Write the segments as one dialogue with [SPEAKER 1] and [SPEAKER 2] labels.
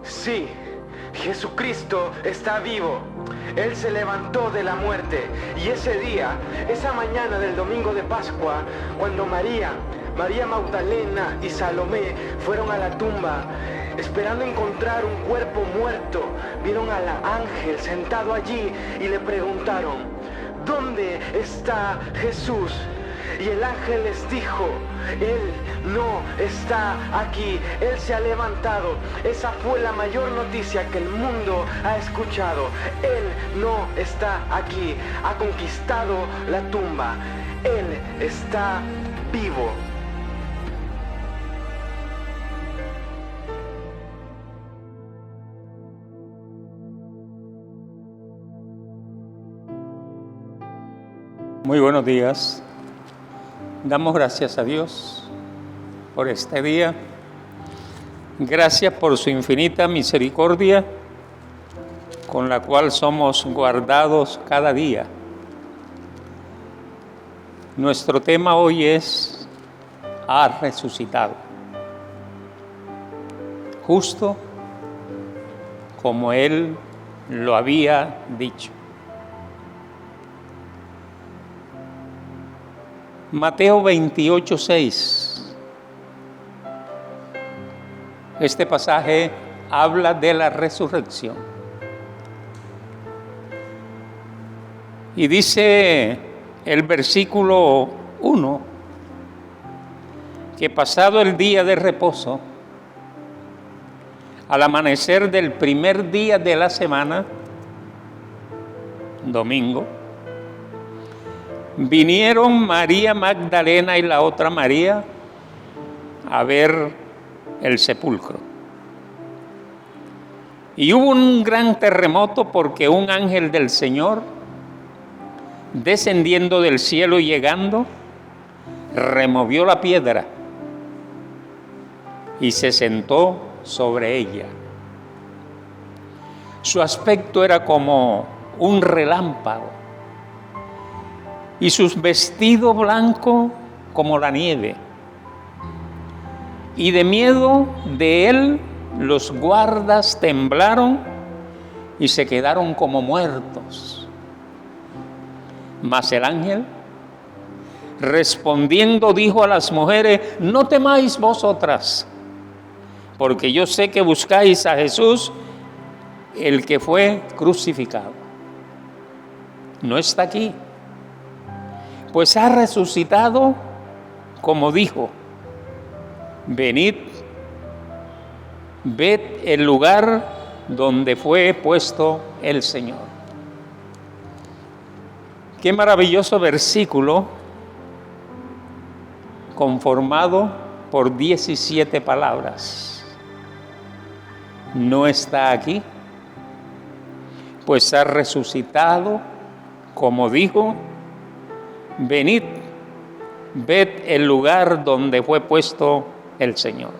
[SPEAKER 1] Sí, Jesucristo está vivo. Él se levantó de la muerte. Y ese día, esa mañana del domingo de Pascua, cuando María Magdalena y Salomé fueron a la tumba, esperando encontrar un cuerpo muerto, vieron al ángel sentado allí y le preguntaron: ¿dónde está Jesús? Y el ángel les dijo: Él no está aquí, Él se ha levantado. Esa fue la mayor noticia que el mundo ha escuchado. Él no está aquí, ha conquistado la tumba. Él está vivo.
[SPEAKER 2] Muy buenos días. Damos gracias a Dios por este día. Gracias por su infinita misericordia con la cual somos guardados cada día. Nuestro tema hoy es: ha resucitado. Justo como Él lo había dicho. Mateo 28:6. Este pasaje habla de la resurrección. Y dice el versículo 1 que pasado el día de reposo, al amanecer del primer día de la semana, domingo, vinieron María Magdalena y la otra María a ver el sepulcro. Y hubo un gran terremoto porque un ángel del Señor, descendiendo del cielo y llegando, removió la piedra y se sentó sobre ella. Su aspecto era como un relámpago y sus vestidos blancos como la nieve. Y de miedo de él los guardas temblaron y se quedaron como muertos. Mas el ángel, respondiendo, dijo a las mujeres: no temáis vosotras, porque yo sé que buscáis a Jesús, el que fue crucificado. No está aquí, pues ha resucitado como dijo. Venid, ved el lugar donde fue puesto el Señor. Qué maravilloso versículo, conformado por 17 palabras. No está aquí, pues ha resucitado como dijo. Venid, ved el lugar donde fue puesto el Señor.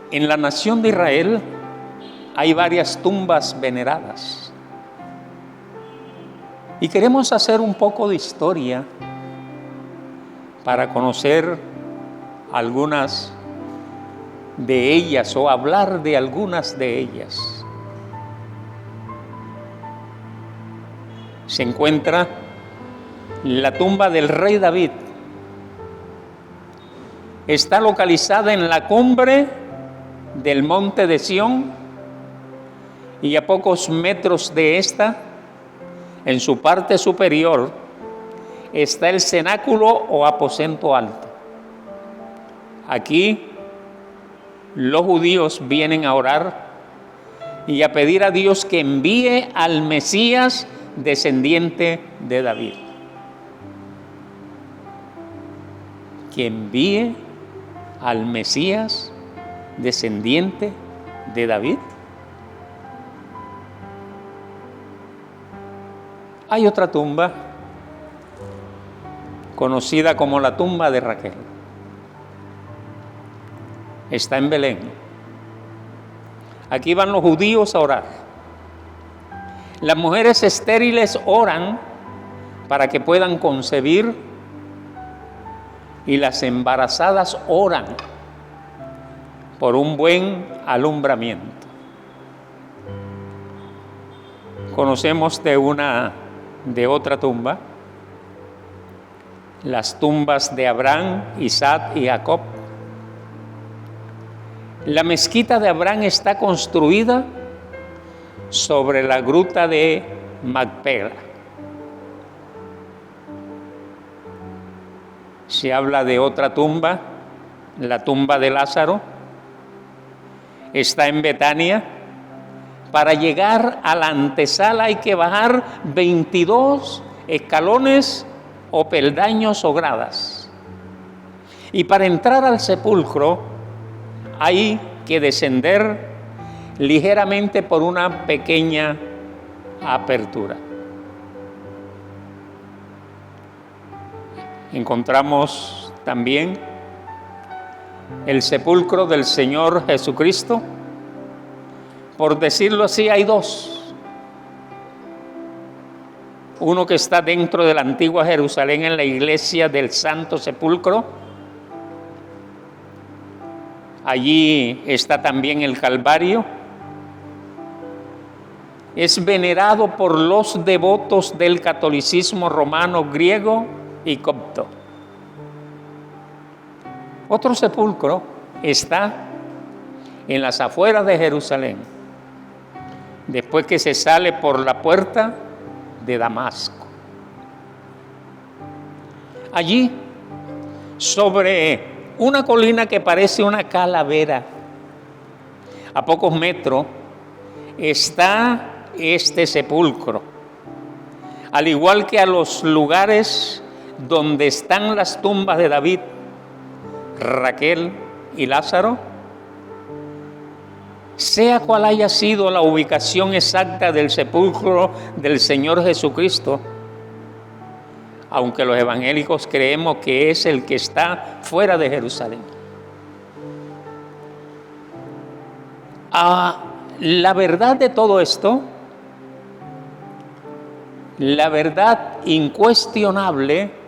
[SPEAKER 2] En la nación de Israel hay varias tumbas veneradas. Y queremos hacer un poco de historia para conocer algunas de ellas o hablar de algunas de ellas. Se encuentra la tumba del rey David. Está localizada en la cumbre del monte de Sión y a pocos metros de esta, en su parte superior, está el cenáculo o aposento alto. Aquí los judíos vienen a orar y a pedir a Dios que envíe al Mesías descendiente de David. Que envíe al Mesías descendiente de David. Hay otra tumba conocida como la tumba de Raquel. Está en Belén. Aquí van los judíos a orar. Las mujeres estériles oran para que puedan concebir y las embarazadas oran por un buen alumbramiento. Conocemos de otra tumba, las tumbas de Abraham, Isaac y Jacob. La mezquita de Abraham está construida sobre la gruta de Macpela. Se habla de otra tumba, la tumba de Lázaro. Está en Betania. Para llegar a la antesala hay que bajar 22 escalones o peldaños o gradas. Y para entrar al sepulcro hay que descender ligeramente por una pequeña apertura. Encontramos también el sepulcro del Señor Jesucristo. Por decirlo así, hay dos. Uno que está dentro de la antigua Jerusalén en la iglesia del Santo Sepulcro. Allí está también el Calvario. Es venerado por los devotos del catolicismo romano, griego y copto. Otro sepulcro está en las afueras de Jerusalén, después que se sale por la puerta de Damasco. Allí, sobre una colina que parece una calavera, a pocos metros, está este sepulcro. Al igual que a los lugares donde están las tumbas de David, Raquel y Lázaro, sea cual haya sido la ubicación exacta del sepulcro del Señor Jesucristo, aunque los evangélicos creemos que es el que está fuera de Jerusalén. La verdad de todo esto, la verdad incuestionable,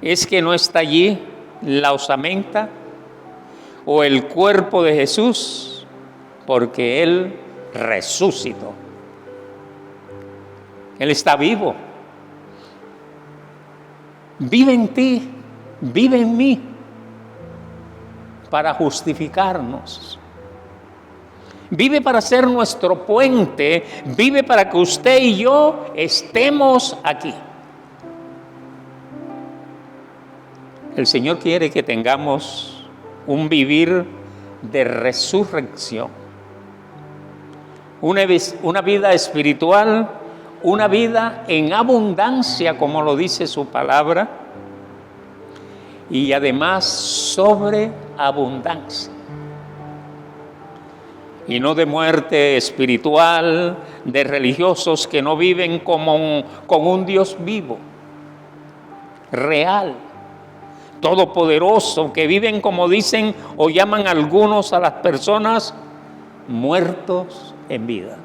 [SPEAKER 2] es que no está allí la osamenta o el cuerpo de Jesús, porque Él resucitó. Él está vivo. Vive en ti, vive en mí, para justificarnos. Vive para ser nuestro puente, vive para que usted y yo estemos aquí. El Señor quiere que tengamos un vivir de resurrección, una vida espiritual, una vida en abundancia, como lo dice su palabra, y además sobreabundancia. Y no de muerte espiritual, de religiosos que no viven con un Dios vivo, real, todopoderoso, que viven, como dicen o llaman algunos a las personas, muertos en vida.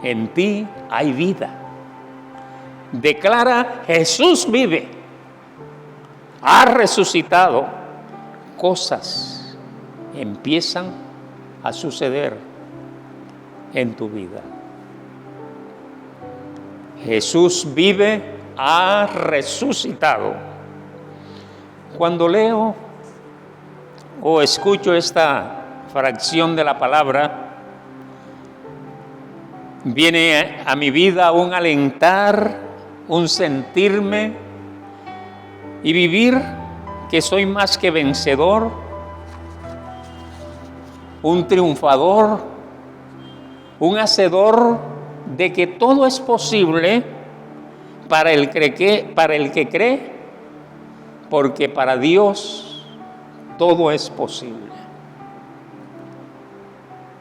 [SPEAKER 2] En ti hay vida. Declara: Jesús vive, ha resucitado. Cosas empiezan a suceder en tu vida. Jesús vive, ha resucitado. Cuando leo o escucho esta fracción de la palabra, viene a mi vida un alentar, un sentirme y vivir que soy más que vencedor, un triunfador, un hacedor de que todo es posible para el que cree, porque para Dios todo es posible.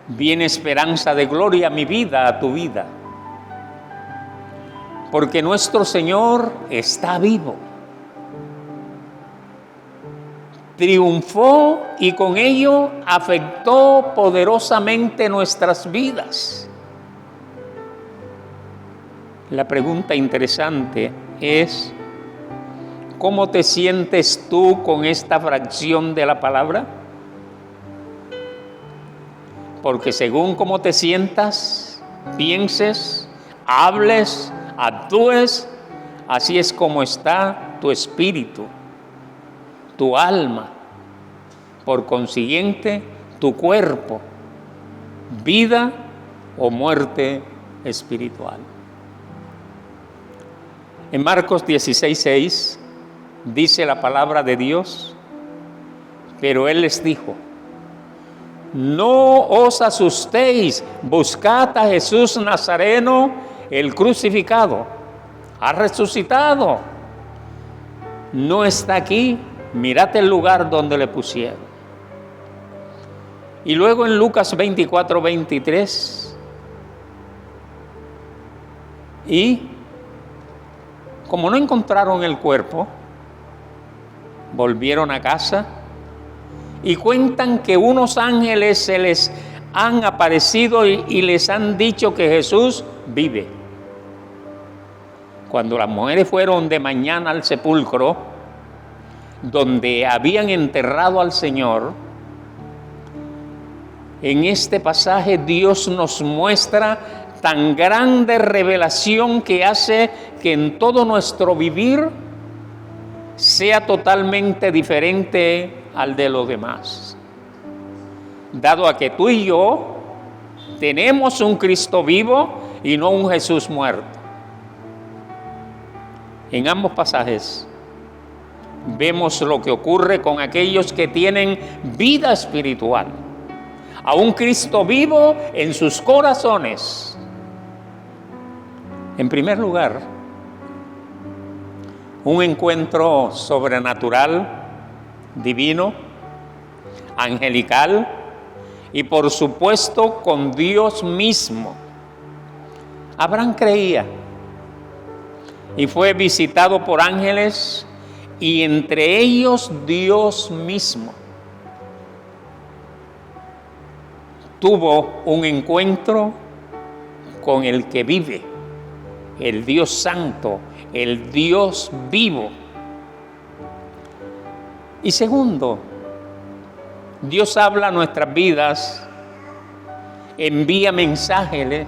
[SPEAKER 2] Viene esperanza de gloria a mi vida, a tu vida, porque nuestro Señor está vivo. Triunfó y con ello afectó poderosamente nuestras vidas. La pregunta interesante es: ¿cómo te sientes tú con esta fracción de la palabra? Porque según cómo te sientas, pienses, hables, actúes, así es como está tu espíritu, tu alma, por consiguiente, tu cuerpo, vida o muerte espiritual. En Marcos 16:6 dice la palabra de Dios, pero Él les dijo: no os asustéis, buscad a Jesús Nazareno, el crucificado. Ha resucitado. No está aquí, mirad el lugar donde le pusieron. Y luego en Lucas 24:23, y como no encontraron el cuerpo, volvieron a casa y cuentan que unos ángeles se les han aparecido y les han dicho que Jesús vive. Cuando las mujeres fueron de mañana al sepulcro, donde habían enterrado al Señor, en este pasaje Dios nos muestra tan grande revelación que hace que en todo nuestro vivir sea totalmente diferente al de los demás. Dado a que tú y yo tenemos un Cristo vivo y no un Jesús muerto. En ambos pasajes vemos lo que ocurre con aquellos que tienen vida espiritual, a un Cristo vivo en sus corazones. En primer lugar, un encuentro sobrenatural, divino, angelical y por supuesto con Dios mismo. Abraham creía y fue visitado por ángeles y entre ellos Dios mismo. Tuvo un encuentro con el que vive, el Dios Santo, el Dios vivo. Y segundo, Dios habla a nuestras vidas, envía mensajes.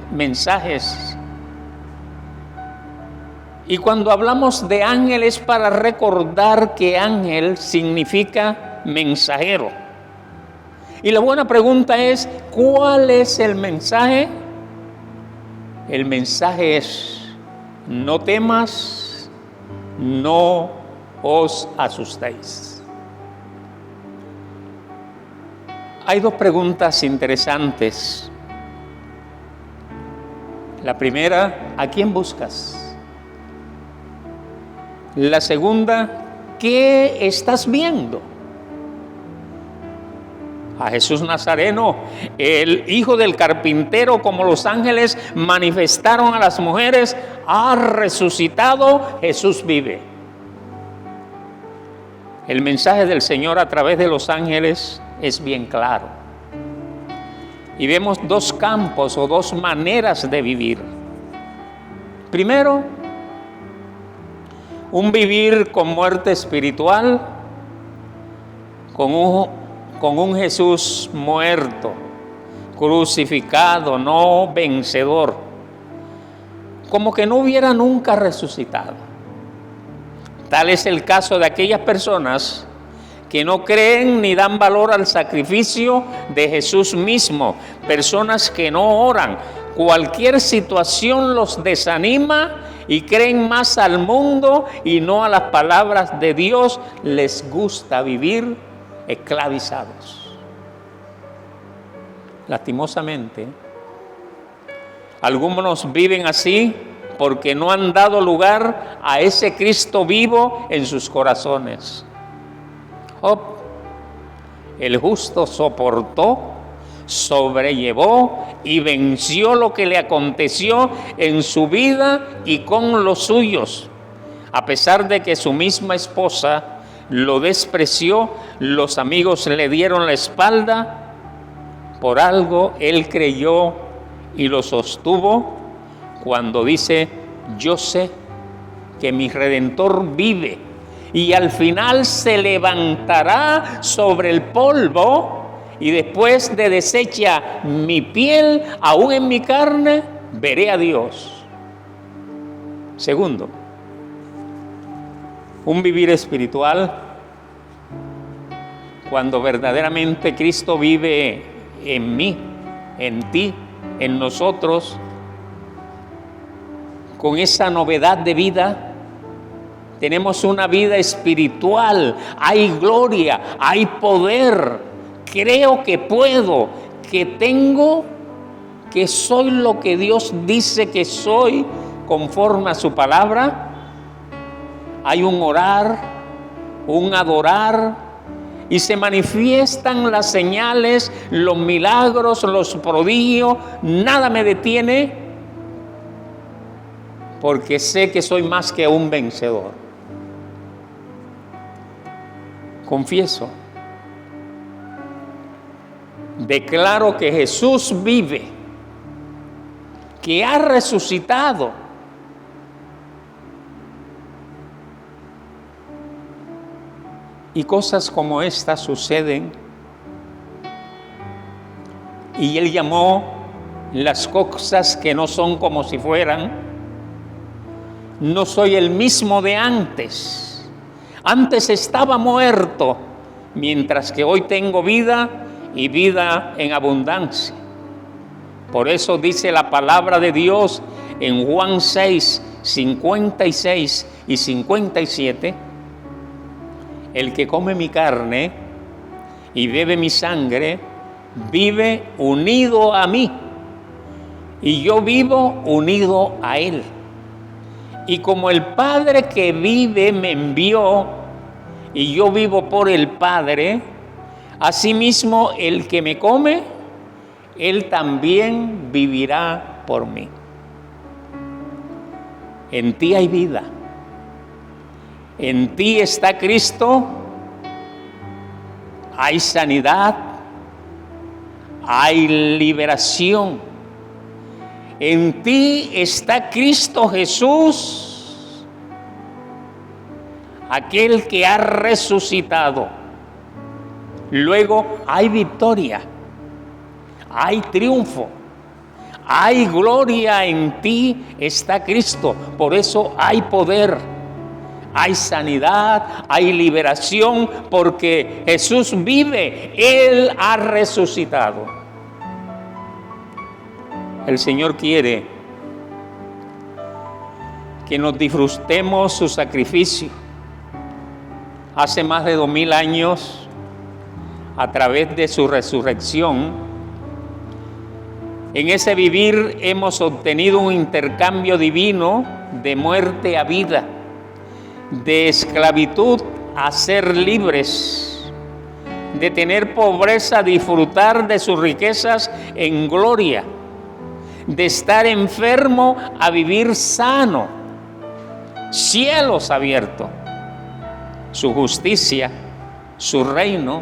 [SPEAKER 2] Y cuando hablamos de ángeles, para recordar que ángel significa mensajero. Y la buena pregunta es, ¿cuál es el mensaje? El mensaje es: no temas, no os asustéis. Hay dos preguntas interesantes. La primera, ¿a quién buscas? La segunda, ¿qué estás viendo? A Jesús Nazareno, el hijo del carpintero, como los ángeles manifestaron a las mujeres, ha resucitado, Jesús vive. El mensaje del Señor a través de los ángeles es bien claro. Y vemos dos campos o dos maneras de vivir. Primero, un vivir con muerte espiritual, con un Jesús muerto, crucificado, no vencedor, como que no hubiera nunca resucitado. Tal es el caso de aquellas personas que no creen ni dan valor al sacrificio de Jesús mismo, personas que no oran. Cualquier situación los desanima y creen más al mundo y no a las palabras de Dios. Les gusta vivir esclavizados. Lastimosamente, algunos viven así porque no han dado lugar a ese Cristo vivo en sus corazones. Job, el justo, soportó, sobrellevó y venció lo que le aconteció en su vida y con los suyos, a pesar de que su misma esposa lo despreció, los amigos le dieron la espalda. Por algo él creyó y lo sostuvo cuando dice: yo sé que mi Redentor vive y al final se levantará sobre el polvo, y después de deshecha mi piel, aún en mi carne, veré a Dios. Segundo, un vivir espiritual cuando verdaderamente Cristo vive en mí, en ti, en nosotros, con esa novedad de vida. Tenemos una vida espiritual, hay gloria, hay poder, creo que puedo, que tengo, que soy lo que Dios dice que soy conforme a su palabra. Hay un orar, un adorar, y se manifiestan las señales, los milagros, los prodigios. Nada me detiene, porque sé que soy más que un vencedor. Confieso, declaro que Jesús vive, que ha resucitado. Y cosas como estas suceden. Y Él llamó las cosas que no son como si fueran. No soy el mismo de antes. Antes estaba muerto, mientras que hoy tengo vida y vida en abundancia. Por eso dice la palabra de Dios en Juan 6, 56 y 57. El que come mi carne y bebe mi sangre, vive unido a mí, y yo vivo unido a él. Y como el Padre que vive me envió, y yo vivo por el Padre, asimismo el que me come, él también vivirá por mí. En ti hay vida. En ti está Cristo, hay sanidad, hay liberación. En ti está Cristo Jesús, aquel que ha resucitado. Luego hay victoria, hay triunfo, hay gloria. En ti está Cristo, por eso hay poder. Hay sanidad, hay liberación, porque Jesús vive, Él ha resucitado. El Señor quiere que nos disfrutemos su sacrificio. Hace más de 2000 años, a través de su resurrección, en ese vivir hemos obtenido un intercambio divino de muerte a vida, de esclavitud a ser libres, de tener pobreza a disfrutar de sus riquezas en gloria, de estar enfermo a vivir sano, cielos abiertos, su justicia, su reino,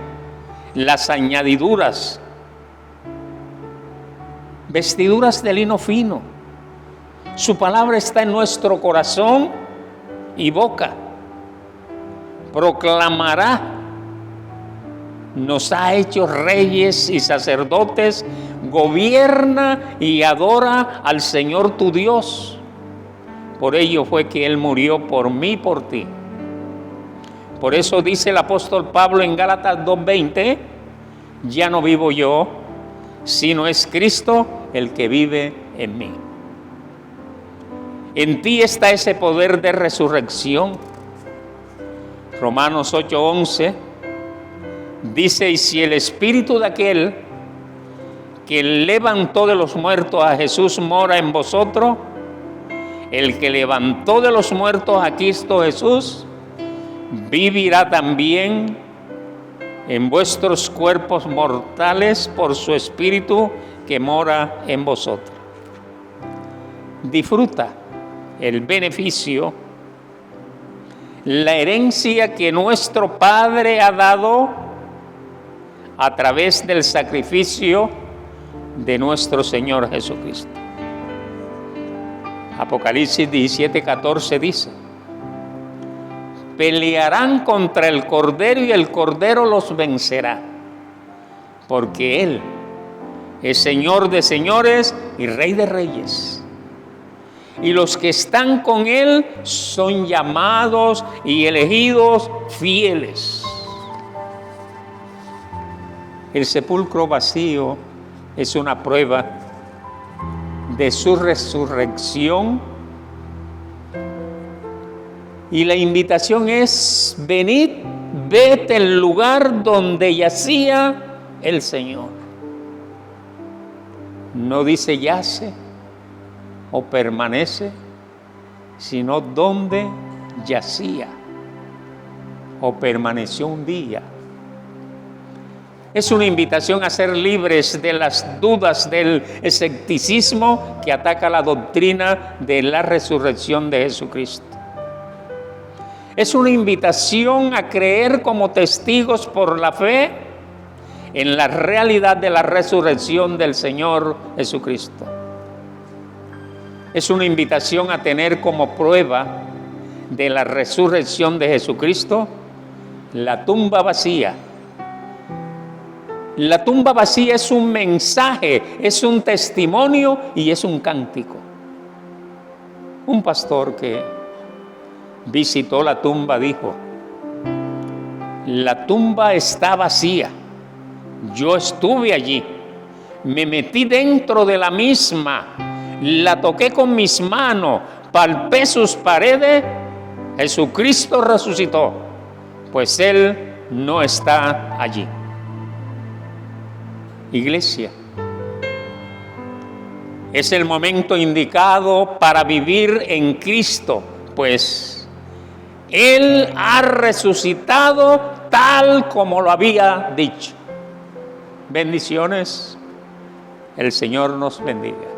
[SPEAKER 2] las añadiduras, vestiduras de lino fino. Su palabra está en nuestro corazón y boca. Proclamará. Nos ha hecho reyes y sacerdotes. Gobierna y adora al Señor tu Dios. Por ello fue que Él murió por mí y por ti. Por eso dice el apóstol Pablo en Gálatas 2:20: ya no vivo yo, sino es Cristo el que vive en mí. En ti está ese poder de resurrección. Romanos 8:11 dice: y si el espíritu de aquel que levantó de los muertos a Jesús mora en vosotros, el que levantó de los muertos a Cristo Jesús vivirá también en vuestros cuerpos mortales por su espíritu que mora en vosotros. Disfruta el beneficio, la herencia que nuestro Padre ha dado a través del sacrificio de nuestro Señor Jesucristo. Apocalipsis 17:14 dice: pelearán contra el Cordero y el Cordero los vencerá, porque Él es Señor de señores y Rey de reyes. Y los que están con Él son llamados y elegidos fieles. El sepulcro vacío es una prueba de su resurrección. Y la invitación es: venid, vete al lugar donde yacía el Señor. No dice yace o permanece, sino donde yacía o permaneció un día. Es una invitación a ser libres de las dudas del escepticismo que ataca la doctrina de la resurrección de Jesucristo. Es una invitación a creer como testigos por la fe en la realidad de la resurrección del Señor Jesucristo. Es una invitación a tener como prueba de la resurrección de Jesucristo la tumba vacía. La tumba vacía es un mensaje, es un testimonio y es un cántico. Un pastor que visitó la tumba dijo: la tumba está vacía. Yo estuve allí, me metí dentro de la misma, la toqué con mis manos, palpé sus paredes. Jesucristo resucitó, pues Él no está allí. Iglesia, es el momento indicado para vivir en Cristo, pues Él ha resucitado tal como lo había dicho. Bendiciones, el Señor nos bendiga.